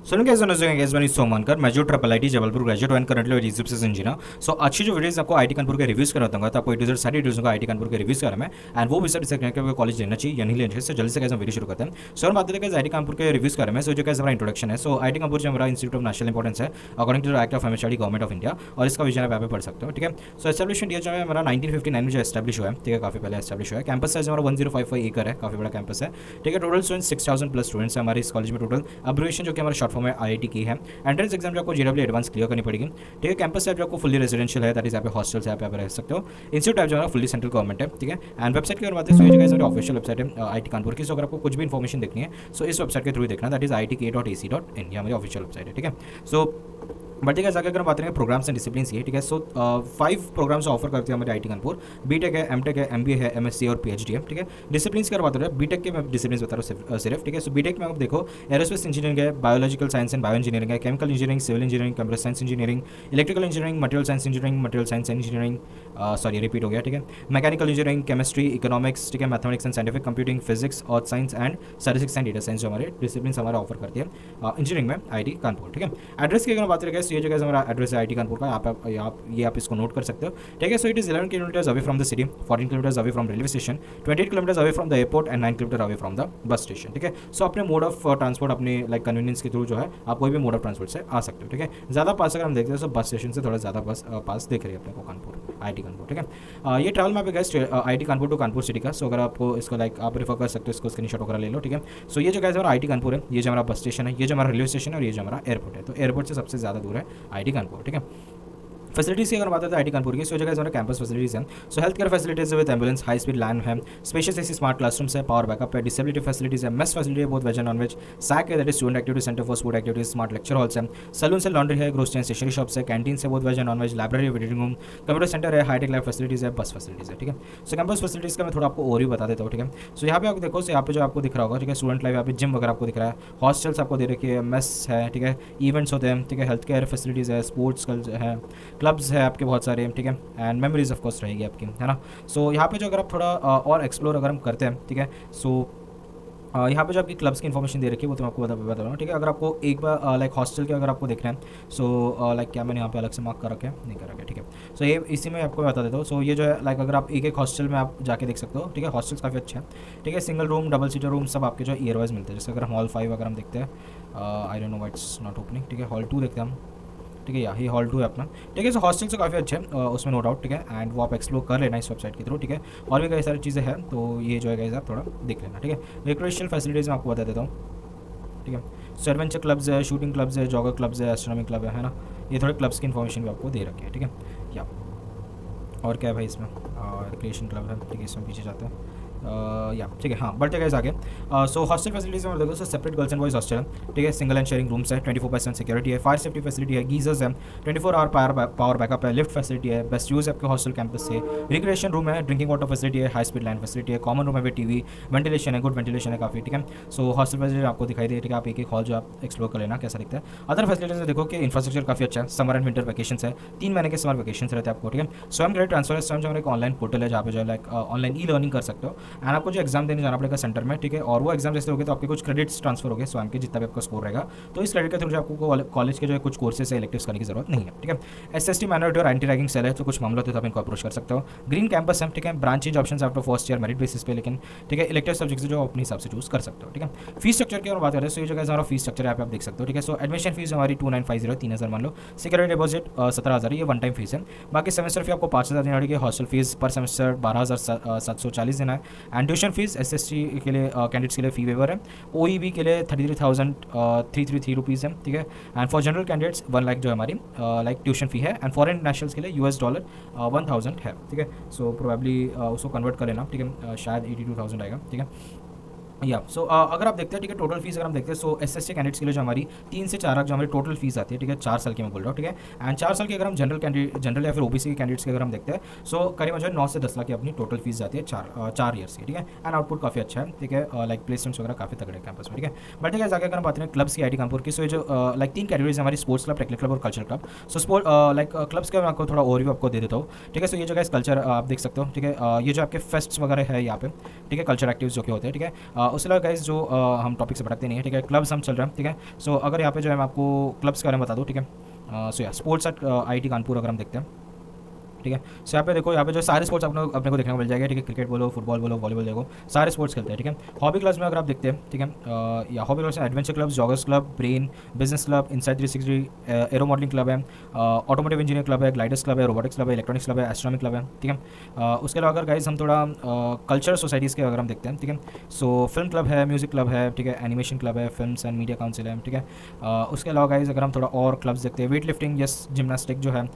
सोमवानकर मैं जो triple I T Jabalpur graduate and currently रिजिप्स इंजीनियर। सो अच्छी जो वीडियोस आपको आईटी कानपुर के रिव्यूज कराता हूँ, तो आपको इधर सारी वीडियोस का आईटी कानपुर के रिव्यूज करा मैं एंड वो भी सब डिसाइड करके कॉलेज लेना चाहिए या नहीं लेना चाहिए। जल्दी से कैसे वीडियो शुरू करते हैं। सो हम बात करते हैं आईटी कानपुर के रिव्यूज करें। सो जो कैसे हमारा इंट्रोडक्शन है। सो आईटी कानपुर जो हमारा इंस्टीट्यूट ऑफ नेशनल इंपॉर्टेंस है according to act of MHRD government of India, और इसका विजन आप यहाँ पे पढ़ सकते हो। ठीक है। सो एस्टेब्लिशमेंट ईयर जो है हमारा 1959 में जो एस्टेब्लिश हुआ है, ठीक है, काफी पहले एस्टेब्लिश हुआ है। कैंपस साइज हमारा 1055 एकड़ है, काफी बड़ा कैंपस है। ठीक है। टोटल स्टूडेंट्स 6000 प्लस स्टूडेंट्स है हमारे इस कॉलेज में टोटल। अब्रिविएशन जो कि हमारा शॉर्ट फॉर्म है आईआईटी की है। एंट्रेंस एग्जाम जो आपको जेडब्ल्यू एडवांस क्लियर करनी पड़ेगी। ठीक है। कैंपस टाइप जो आपको फुल्ली रेजिडेंशियल है, दैट इज यहाँ पे हॉस्टल से आप यहाँ पे रह सकते हो। इंस्टीट्यूट टाइप जो है फुल्ली सेंट्रल गवर्नमेंट है। ठीक है। एंड वेबसाइट की अगर बात है, सो ये जगह हमारी ऑफिशियल वेबसाइट है आईटी कानपुर की। सो अगर आपको कुछ भी इन्फॉर्मेशन देखनी है, सो इस वेबसाइट के थ्रू देखना, दैट इज itk.ac.in, ये हमारी ऑफिशियल वेबसाइट है। ठीक है। सो बढ़ते हैं जाकर अगर हम बात करेंगे प्रोग्राम्स एंड डिसिप्लिन की। ठीक है। सो 5 प्रोग्राम्स ऑफर करते हैं हमारे आईटी कानपुर। बीटेक है, एमटेक है, एमबीए है, एमएससी और पीएचडी है। ठीक है। डिसिप्लिन की अगर बात करें, बीटेक के मैं डिसिप्लिन बता रहा हूँ सिर्फ। ठीक है। सो बीटेक में आप देखो एरोस्पेस इंजीनियरिंग है, biological science and bio engineering है, chemical engineering, civil engineering, computer science engineering, electrical engineering, material science engineering, material science engineering, sorry repeat हो गया। ठीक है। मैकेनिकल इंजीनियरिंग, केमिस्ट्री, इकोनॉमिक्स, ठीक है, mathematics and scientific computing, physics और science and statistics and data science जो हमारे discipline हमारा ऑफर करती है इंजीनियरिंग में आईटी कानपुर। ठीक है। एड्रेस की अगर बात करें, ये जगह हमारा एड्रेस है आईटी कानपुर का, आप इसको नोट कर सकते हो। ठीक है। So it is 11 kilometres away from the city, 14 kilometres away from railway station, 28 kilometres away from the airport and 9 kilometre away from the bus station. ठीक है। सो अपने मोड ऑफ ट्रांसपोर्ट अपने लाइक कन्वीनियंस के थ्रू जो है आप कोई भी मोड ऑफ ट्रांसपोर्ट से आ सकते हो। ठीक है। ज़्यादा पास अगर हम देखते हैं तो बस स्टेशन से थोड़ा ज़्यादा बस पास देख रही है अपने को कानपुर आईटी कानपुर। ठीक है। ये ट्रैवल मैप है IIT Kanpur to Kanpur city का। सो अगर आपको इसको लाइक आप रेफर कर सकते हो, इसको स्क्रीनशॉट वगैरह ले लो। ठीक है। सो ये जो गाइस हमारा आईटी कानपुर है, ये जो हमारा बस स्टेशन है, ये जो हमारा रेलवे स्टेशन है और ये जो हमारा एयरपोर्ट है। तो एयरपोर्ट से सबसे ज़्यादा दूर है आईटी कानपुर। ठीक है। फैसिलिटीज़ की अगर बात है आईटी कानपुर की, सो जगह हमारे कैंपस फैसिलिटीज़ हैं। So health care facilities with ambulance, high speed LAN है, स्पेशियस एसी स्मार्ट क्लासरूम्स है, पावर बैकअप है, डिसेबिलिटी फैसिलिटीज़ है, मेस फैसिलिटी है, बहुत veg and non veg, SAC है, that is student activity centre for sport activities, smart lecture halls है, saloon से, laundry है, ग्रोसरी एंड स्टेशनरी शॉप्स है, कैंटीन से, बहुत veg and non veg, library, waiting room, computer centre है, hi tech lab facilities है, बस फैसिलिटीज़ है। ठीक है। सो कैंपस फैसिलिटीज़ का मैं थोड़ा आपको और भी बता देता हूँ। ठीक है। सो यहाँ पे आप देखो, यहाँ पे जो आपको दिख रहा होगा, ठीक है, स्टूडेंट लाइफ, यहाँ पे जिम वगैरह आपको दिख रहा है, हॉस्टल्स आपको दे रखी है, मेस है, ठीक है, इवेंट्स होते हैं, ठीक है, हेल्थ केयर फैसिलिटीज़ है, स्पोर्ट्स है, क्लब्स है आपके बहुत सारे, ठीक है, एंड मेमोरीज ऑफ कोर्स रहेगी आपकी, है ना। सो यहाँ पे जो अगर आप थोड़ा और एक्सप्लोर अगर हम करते हैं, ठीक है, सो यहाँ पे जो आपकी क्लब्स की इन्फॉर्मेशन दे रखी है वो तो मैं आपको बता रहा हूँ। ठीक है। अगर आपको एक बार लाइक हॉस्टल के अगर आपको देखना है, सो लाइक क्या मैंने यहाँ पे अलग से मार्क कर रखे हैं, नहीं कर रखे। ठीक है। सो ये इसी में आपको बता देता हूँ। सो ये जो है लाइक अगर आप एक हॉस्टल में आप जाके देख सकते हो। ठीक है। हॉस्टल्स काफ़ी अच्छे हैं। ठीक है। Single room, double seater room सब आपके जो ईयर वाइज मिलते हैं। जैसे अगर हम हॉल 5 अगर हम देखते हैं, I don't know why it's not opening. ठीक है। हॉल 2 देखते हैं हम। ठीक है। ये हॉल 2 है अपना। ठीक है। सो हॉस्टल से काफ़ी अच्छे हैं उसमें नो डाउट। ठीक है। एंड वो आप एक्सप्लोर कर लेना इस वेबसाइट के थ्रू। ठीक है। और भी कई सारी चीज़ें हैं, तो ये जो है गाइस आप थोड़ा देख लेना। ठीक है। रिक्रिएशनल फैसिलिटीज़ मैं आपको बता देता हूँ। ठीक है। सो एडवेंचर क्लब्स है, शूटिंग क्लब्स है, जॉगर क्लब्स है, एस्ट्रोनॉमी क्लब है ना। ये थोड़े क्लब्स की इन्फॉर्मेशन भी आपको दे रखी है। ठीक है। या और क्या है भाई इसमें, रिक्रिएशन क्लब है। ठीक है। इसमें पीछे जाते हैं या ठीक है। हाँ, बढ़ते गए आगे। सो हॉस्टल फैसिलिटीज़ में देखो, so separate girls and boys hostel है। ठीक है। सिंगल एंड शेयरिंग रूम्स है, 24/7 सिक्योरिटी है, फायर सेफ्टी फैसिलिटी है, गीजर्स है, 24 आवर पावर बैकअप है, लिफ्ट फैसिलिटी है, बेस्ट यूज़ है आपके हॉस्टल कैंपस से, रिक्रिएशन रूम है, ड्रिंकिंग वाटर फैसिलिटी है, हाई स्पीड लाइन फैसिलिटी है, कॉमन रूम है विद टीवी, वेंटिलेशन है, गुड वेंटिलेशन है काफ़ी। ठीक है। सो हॉस्टल फैसिलिटी आपको दिखाई दे। ठीक है। आप एक हॉल जो आप एक्सप्लोर कर लेना कैसा दिखता है। अदर फैसिलिटीज़ में देखो कि इंफ्रास्ट्रक्चर काफ़ी अच्छा है, समर एंड विंटर वैकेशन है, 3 महीने के समर वैकेशन रहते हैं आपको। ठीक है। स्वयं क्रेडिट ट्रांसफर है, स्वयं जो एक ऑनलाइन पोर्टल है जहाँ पे जो लाइक ऑनलाइन ई लर्निंग कर सकते हो एंड आपको जो एग्जाम जाना पड़ेगा सेंटर में। ठीक है। और वो एग्जाम जैसे होगे तो आपके कुछ क्रेडिट्स ट्रांसफर हो गए स्वयं के, जितना भी आपका स्कोर रहेगा, तो इस क्रेडिट के थ्रू आपको कॉलेज के जो कुछ कोर्सेज है इलेक्टिव्स करने की जरूरत नहीं है। ठीक है। एसएसटी माइनॉरिटी और एंटी रैगिंग सेल है, तो कुछ मामलों तो आप इनको अप्रोच कर सकते हो। ग्रीन कैंपस है। ठीक है। Branch change option after first year merit basis पे, लेकिन ठीक है इलेक्टिव सब्जेक्ट्स जो अपने हिसाब से चूज कर सकते हो। ठीक है। फीस स्ट्रक्चर की और बात करें, तो ये जो हमारा फीस स्ट्रक्चर यहाँ पे आप देख सकते हो। ठीक है। सो एडमिशन फीस हमारी 2950 3000 मान लो, सिक्योरिटी डिपॉजिट 17000, ये वन टाइम फीस है। बाकी सेमेस्टर फी आपको 5000 देना पड़ेगी, हॉस्टल फीस पर सेमेस्टर 12740 देना है, एंड ट्यूशन फीस एसएसटी के लिए कैंडिडेट्स के लिए फी वेवर है, ओईबी के लिए 33,333 रुपीज़ है। ठीक है। And for general candidates 1 lakh जो है हमारी लाइक ट्यूशन फी है, एंड फॉरेन नेशनल्स के लिए $1000 1000 है। ठीक है। सो प्रोबेबली उसको कन्वर्ट कर लेना। ठीक है। शायद 82,000 आएगा। ठीक है। या सो अगर आप देखते हैं, ठीक है, टोटल फीस अगर हम देखते हैं, सो एसएससी कैंडिडेट्स के लिए जो हमारी 3 से 4 लाख जो हमारी टोटल फीस आती है। ठीक है। 4 साल की मैं बोल रहा हूँ। ठीक है। एंड 4 साल की अगर हम जनरल या फिर ओबीसी के कैंडिडेट्स की अगर हम देखते हैं, सो करीब जो है 9 से 10 लाख की अपनी टोटल फीस जाती है 4 ईयर्स की। ठीक है। एंड आउटपुट काफ़ी अच्छा है। ठीक है। लाइक प्लेसमेंट्स वगैरह काफ़ी तगड़े कैंपस में। ठीक है। बट ठीक है, जाकर अगर हम बात करें क्लब्स की आईटी कानपुर की, सो जो लाइक 3 कैटेगरीज हमारी, स्पोर्ट्स क्लब, टेक्निकल क्लब और कल्चर क्लब। सो स्पोर्ट लाइक क्लब्स का मैं आपको थोड़ा ओवरव्यू आपको दे देता हूँ। ठीक है। सो ये जो है कल्चर आप देख सकते हो। ठीक है। ये जो आपके फेस्ट्स वगैरह है यहाँ पे, ठीक है, कल्चर एक्टिविटीज जो कि होते हैं। ठीक है। उसके अलावा गाइस जो हम टॉपिक से भटकते नहीं है, ठीक है, क्लब्स हम चल रहे हैं, ठीक है। सो अगर यहाँ पे जो है मैं आपको क्लब्स के बारे में बता दूँ, ठीक है। सो या स्पोर्ट्स एट IIT कानपुर अगर हम देखते हैं, ठीक है। सो यहाँ पे देखो, यहाँ पे जो सारे स्पोर्ट्स अपने को देखने को मिल जाएगा, ठीक है। क्रिकेट बोलो, फुटबॉल बोलो, वॉलीबॉल देखो, सारे स्पोर्ट्स खेलते हैं, ठीक है। हॉबी क्लब्स में अगर आप देखते हैं, ठीक है, या हॉबी क्लब्स में adventure clubs, joggers club, brain, business club, inside 360, aero modelling club है, ऑटोमोटिव इंजीनियर क्लब है, ग्लाइडर्स क्लब है, रोबोटिक्स क्लब है, इलेक्ट्रॉनिक्स क्लब है, एस्ट्रोनॉमी क्लब है, ठीक है। उसके अलावा अगर गाइज हम थोड़ा कल्चर सोसाइटीज़ के अगर हम देखते हैं, ठीक है। सो फिल्म क्लब है, म्यूजिक क्लब है, ठीक है, एनिमेशन क्लब है, फिल्म एंड मीडिया काउंसिल है, ठीक है। उसके अलावा गाइज अगर हम थोड़ा और क्लब्स देखते हैं, वेट लिफ्टिंग, यस, जिमनास्टिक जो है,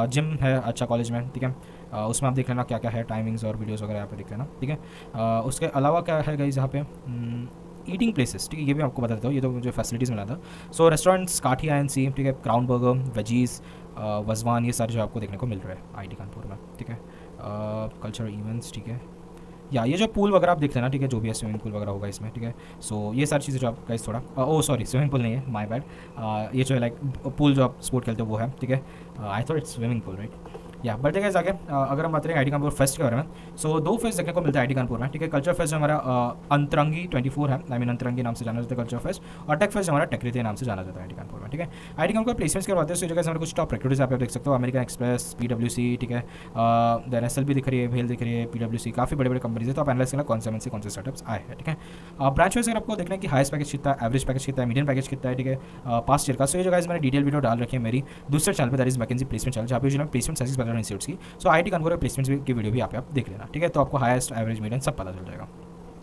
जिम है अच्छा कॉलेज में, ठीक है। उसमें आप देख लेना क्या क्या है, टाइमिंग्स और वीडियोस वगैरह यहाँ पे देख लेना, ठीक है। उसके अलावा क्या है गाइस यहाँ पे, ईटिंग प्लेसेस, ठीक है, ये भी आपको बता देता हूँ, ये तो मुझे फैसिलिटीज़ मिला था। सो रेस्टोरेंट्स, काठी INC, ठीक है, क्राउन बर्गर, वेजीज, वजवान, ये सारे जो आपको देखने को मिल रहे हैं IIT कानपुर में, ठीक है। कल्चरल इवेंट्स, ठीक है, या ये जो पूल वगैरह आप देख लेना, ठीक है, जो भी है स्विमिंग पूल वगैरह होगा इसमें, ठीक है। सो ये सारी चीज़ें जो आप गाइस थोड़ा ओ सॉरी स्विमिंग पूल नहीं है, माय बैड, ये जो है लाइक पूल जो आप स्पोर्ट खेलते हो वो है, ठीक है। I thought it's swimming pool, right. या बट देखिए आगे अगर हम बात करें IIT कानपुर फेस्ट के बारे में, सो 2 फेस्ट देखने को मिलता है IIT कानपुर में, ठीक है। कल्चर फेस्ट हमारा अंतरंगी 24 है, आई मीन अंतरंगी नाम से जाना जाता है कल्चर फेस्ट, और टेक फेस्ट हमारा टेक्रिते नाम से जाना जाता है IIT कानपुर में, ठीक है। IIT कानपुर प्लेसमेंट्स के बात है, सो जगह हमारे कुछ टॉप रिक्रूटर्स आप देख सकते हो, अमेरिकन एक्सप्रेस, PwC, ठीक है, देन SLB दिख रही है, भेल दिख रही है, PwC, काफ़ी बड़े बड़े कंपनीज है, तो आप एनालाइज करना कौन से कौन से स्टार्टअप्स आए हैं, ठीक है। ब्रांच वाइज अगर आपको देखना है कि हाईएस्ट पैकेज कितना है, एवरेज पैकेज कितना है, मीडियम पैकेज कितना है, ठीक है, पास्ट ईयर का। सो ये जो गाइस मैंने डिटेल वीडियो डाल रखी है मेरी दूसरे चैनल पर, that is McKenzie placement channel, जहाँ पे जो प्लेसमेंट सर्विस बता रहा है इंस्टीट्यूट्स की। सो IIT कानपुर प्लेसमेंट्स की वीडियो भी आप देख लेना, ठीक है। तो आपको हाईएस्ट, एवरेज, मीडियम सब पता चल जाएगा,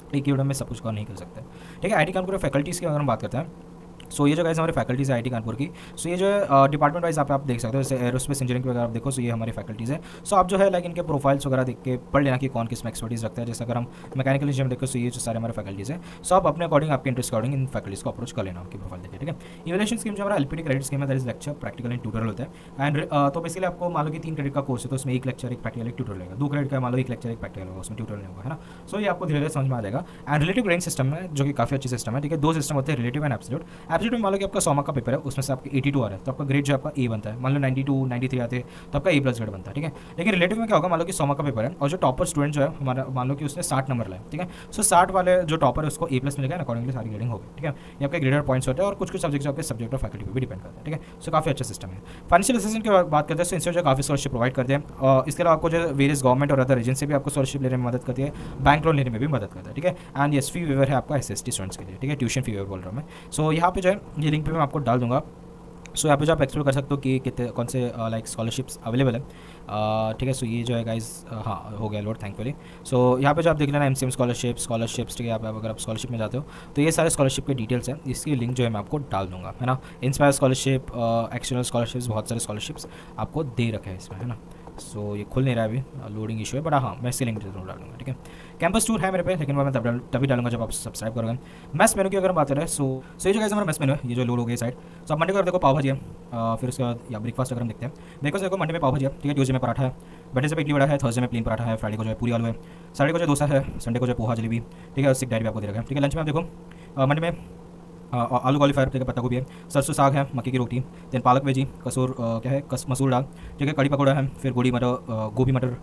एक वीडियो में सब कुछ कवर नहीं कर सकते, ठीक है। IIT कानपुर फैकल्टीज़ की अगर हम बात करते हैं, सो ये जो गाइस हमारी फैकल्टीज़ है IIT कानपुर की, सो ये जो है डिपार्टमेंट वाइज आप देख सकते हो, जैसे एरोस्पेस इंजीनियरिंग वगैरह आप देखो, सो ये हमारी फैकल्टीज़ है। सो आप जो है लाइक इनके प्रोफाइल्स वगैरह देख के पढ़ लेना कि कौन किस में एक्सपर्टीज रखता है। जैसे अगर हम मैकेनिकल इंजीनियरिंग देखो, सो ये जो सारे हमारे फैकल्टीज़ है, सो आप अपने अकॉर्डिंग, आपके इंटरेस्ट अकॉर्डिंग इन फैकल्टीज़ को अप्रोच कर लेना, उनकी प्रोफाइल देखिए, ठीक है। इवैल्यूएशन स्कीम जो हमारा LPT क्रेडिट स्कीम है, that is lecture, practical and tutorial होता है। एंड तो बेसिकली आपको मान लो कि 3 क्रेडिट का कोर्स है, तो उसमें 1 लेक्चर, 1 प्रैक्टिकल, 1 ट्यूटोरियल रहेगा। 2 क्रेडिट का मान लो 1 लेक्चर, 1 प्रैक्टिकल होगा, उसमें ट्यूटोरियल नहीं होगा, है ना। सो ये आपको धीरे धीरे समझ में आ जाएगा। एंड रिलेटिव ग्रेडिंग सिस्टम है, जो कि काफ़ी अच्छी सिस्टम है, ठीक है। 2 सिस्टम होते हैं, रिलेटिव एंड एब्सोल्यूट। एब्सोल्यूट में मान लो कि आपका 100 मार्क का पेपर है, उसमें से आपके 82 आ रहा है, तो आपका ग्रेड जो आपका A बनता है। मान लो 92, 93 आते हैं, तो आपका A+ ग्रेड बनता है, ठीक है। लेकिन रिलेटिव में क्या होगा, मान लो कि 100 मार्क का पेपर है, और जो टॉपर स्टूडेंट जो है हमारा, मान लो कि उसने 60 नंबर लाए, ठीक है। सो 60 वाले जो टॉपर है उसको A+ मिलेगा, अकॉर्डिंगली सारी ग्रेडिंग होगी, ठीक है। ये आपके ग्रेडर पॉइंट्स होते हैं, और कुछ कुछ सब्जेक्ट आपके सब्जेक्ट और फैकल्टी पर भी डिपेंड करता है, ठीक है। सो काफ़ी अच्छा सिस्टम है। फाइनेंशियल असिस्टेंस की बात करते हैं, तो इंस्टीट्यूट काफ़ी स्कॉलरशिप प्रोवाइड करते हैं, और इसके अलावा आपको जो वेरियस गवर्नमेंट और अदर एजेंसी भी आपको स्कॉलरशिप लेने में मदद करती है, बैंक लोन लेने में भी मदद करता है, ठीक है। एंड यस, फी वेवर है आपका SST स्टूडेंट्स के लिए, ठीक है, ट्यूशन फी वेवर बोल रहा हूँ मैं। सो यहाँ पे जो है ये लिंक पे मैं आपको डाल दूंगा। सो यहाँ पे जो आप एक्सप्लोर कर सकते हो कि कितने कौन से लाइक स्कॉलरशिप्स अवेलेबल है, ठीक है। सो ये जो है गाइस, हाँ हो गया लोड, थैंकफुली। सो यहाँ पे जो आप देख लेना MCM स्कॉलरशिप्स, ठीक है। अगर आप स्कॉलरशिप में जाते हो तो ये सारे स्कॉलरशिप के डिटेल्स हैं, इसकी लिंक जो है मैं आपको डाल दूंगा, है ना। इंस्पायर स्कॉलरशिप, एक्सटर्नल स्कॉलरशिप्स, बहुत सारे स्कॉलरशिप्स आपको दे रखे हैं इसमें, है ना। सो ये खुल नहीं रहा है अभी, लोडिंग इशू है, बट हाँ मैं इसकी लिंक जरूर डालूंगा, ठीक है। कैंपस टूर है मेरे पे, लेकिन वो मैं तभी डालूंगा जब आप सब्सक्राइब करोगे। मेस मेनू की अगर हम बात करें, सो ये जो गाइस हमारा मेस मेनू है, ये जो लोड हो गई साइड। सो आप मंडे को देखो पाव भाजी है, फिर उसके बाद या ब्रेकफास्ट अगर हम देखते हैं, ब्रेकफास्ट देखो मंडे में पाव भाजी है, ठीक है। ट्यूसडे में पराठा है, वेडनेसडे पे इडली वड़ा है, थर्सडे में प्लेन पराठा है, फ्राइडे को जो है पूरी आलू है, सैटरडे को जो डोसा है, संडे को जो पोहा जलेबी, ठीक है। और सिक डाइट भी आपको दे रखा है, ठीक है। लंच में आप देखो मंडे में आलू कॉलीफ्लावर, ठीक है, पत्ता गोभी है, सरसों साग है, मक्की की रोटी, देन पालक वेजी, कसूर क्या है मसूर दाल, ठीक है, कड़ी पकौड़ा है, फिर गोभी मटर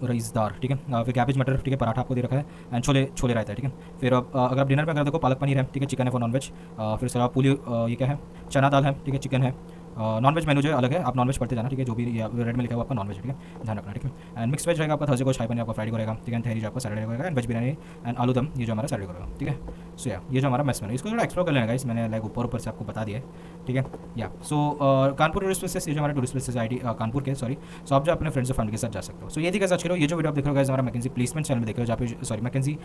रईसदार, ठीक है, फिर कैबेज मटर, ठीक है, पराठा आपको दे रखा है, एंड छोले रहता है, ठीक है। फिर अगर आप डिनर में अगर देखो पालक पनीर है, ठीक है, चिकन है फॉर नॉनवेज, फिर उसके अलावा पूरी ये क्या है, चना दाल है, ठीक है, चिकन है। नॉनवेज मेनू जो अलग है, आप नॉनवेज पढ़ते जाना, ठीक है, जो भी रेड में लिखा हुआ आपका नॉनवेज, ठीक है, ध्यान रखना, ठीक है। एंड मिक्स वेज रहेगा आपका, थर्सडे को शाही पनीर आपका, फ्राइडे को रहेगा, ठीक है, तहरी जो आपका सैटरडे को रहेगा, एंड वेज बिरयानी एंड आलू दम ये जो हमारा सैटरडे को रहेगा, ठीक है। सो या ये जो हमारा मेस मेनू, इसको थोड़ा एक्सप्लोर कर लेना गाइस, मैंने लाइक ऊपर से आपको बता दिया है, ठीक है। या सो कानपुर टूरिस्ट प्लेसेस, ये जो हमारे टूरिस्ट प्लेसेस IIT कानपुर के, सॉरी। सो आप जो अपने फ्रेंड्स और फैमिली के साथ जा सकते हो। सो ये थी गाइस आज करो, ये जो वीडियो आप देख रहे हो गाइस हमारा मैकेंजी प्लेसमेंट चैनल में देख रहे हो, जहाँ पे सॉरी मैकेंजी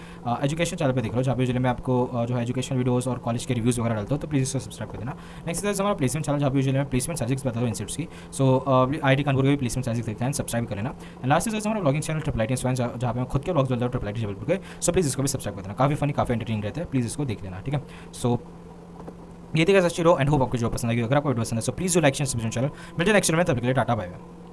एजुकेशन चैनल पे देख रहे हो, जहाँ पे मैं आपको जो है एजुकेशन वीडियोस और कॉलेज के रिव्यूज़ वगैरह डालता हूँ, तो प्लीज़ इसको सब्सक्राइब कर देना। नेक्स्ट गाइस हमारा प्लेसमेंट चैनल, जहाँ पे मैं प्लेसमेंट सर्विस बताता हूँ इंस्टीट्यूट्स की। सो IIT कानपुर के भी प्लेसमेंट सर्विस देखते हैं, सब्सक्राइब कर लेना। एंड लास्ट इज हमारा ब्लॉगिंग चैनल ट्रिपल IIT, जहाँ पे मैं खुद के ब्लॉग्स डालता हूँ ट्रिपल IIT जबलपुर के। सो प्लीज़ इसको भी सब्सक्राइब कर देना, काफ़ी फनी, काफ़ी एंटरटेनिंग रहता है, प्लीज़ इसको देख लेना, ठीक है। सो ये थी गाइस अच्छी रो, एंड होप आपको जो पसंद आएगी। अगर आपको वीडियो पसंद है, so please do like share subscribe channel. मिलते हैं नेक्स्ट वीडियो में, तब तक के लिए टाटा बाय बाय।